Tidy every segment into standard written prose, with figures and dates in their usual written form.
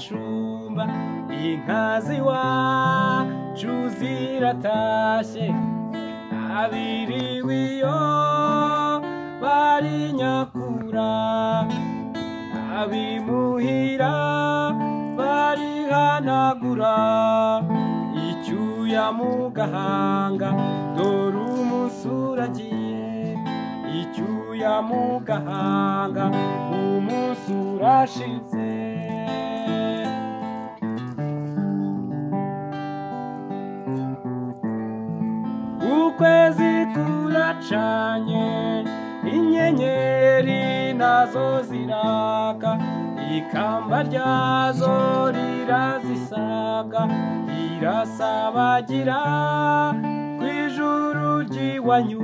bashumba inka ziwacu ziratashye abiriwe iyo bari nyakura abimuhira barihanagura icyuya mu gahanga dore umusuragiye icyuya mu gahanga umunsi urashize ukwezi kuracanye inyenyeri nazo ziraka ikamba ryazo rirazisaga rirasabagira kw'ijuru ry'iwanyu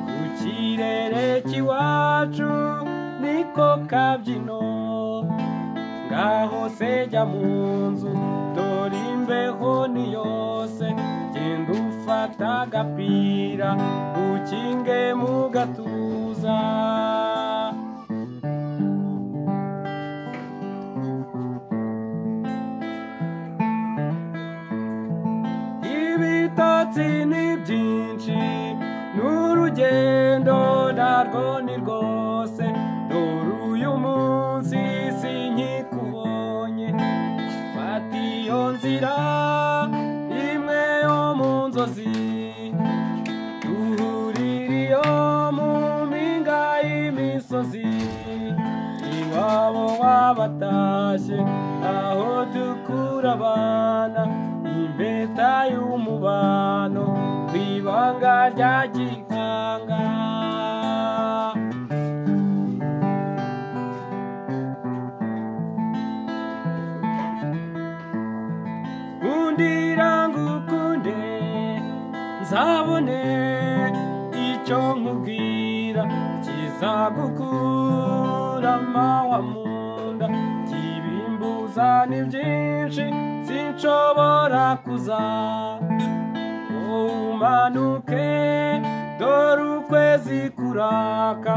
ku kirere cy'iwacu niko kabyino ngaho se jya mu nzu dore imbeho ni yose genda ufata agapira ukinge mu gatuza ibitotsi ni byinshi n'urugendo narwo ni rwose dore uyu munsi sinkikubonye fata iyo nzira imwe yo mu nzozi duhurira iyo mu mpinga y'imisozi iwabo wabatashye aho dukura abana impeta y'umubano kw'ibanga rya gihanga undira ngukunde nzabone icyo nkubwira kizagukura amahwa mu nda kibimbuza ni byinshi sinshobora kuza umanuke dore ukwezi kuraka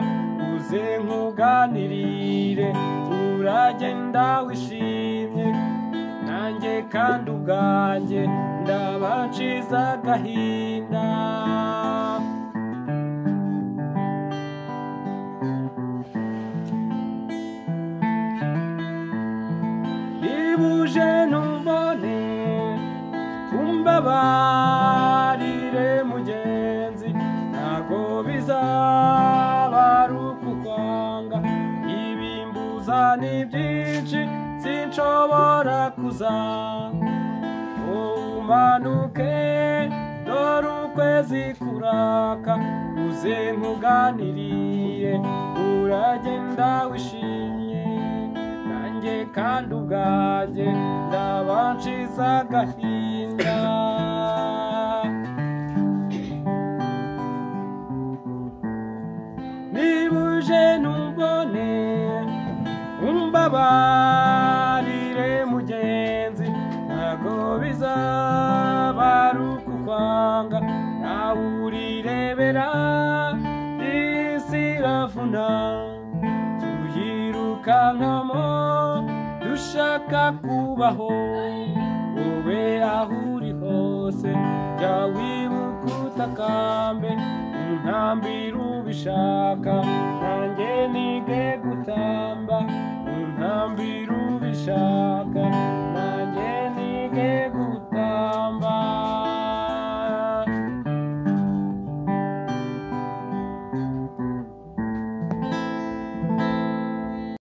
uze nkuganirire uragenda wishimye nanjye kandi ubwanjye ndabaciza agahinda nibuje numbone umbabarire mugenzi ntago bizaba ari ukukwanga ibimbuza ni byinshi sinshobora kuza umanuke dore ukwezi kuraka uze nkuganirire uragenda wishimye nanjye kandi ubwanjye ndabaciza agahinda nibuje numbone umbabarire mugenzi ntago bizaba ari ukukwanga nawe urirebera isi iravuna tuyirukankamo dushaka kubaho wowe aho uri hose jya wibuka utakambe untambira ubishaka nanjye nige gutamba untambira ubishaka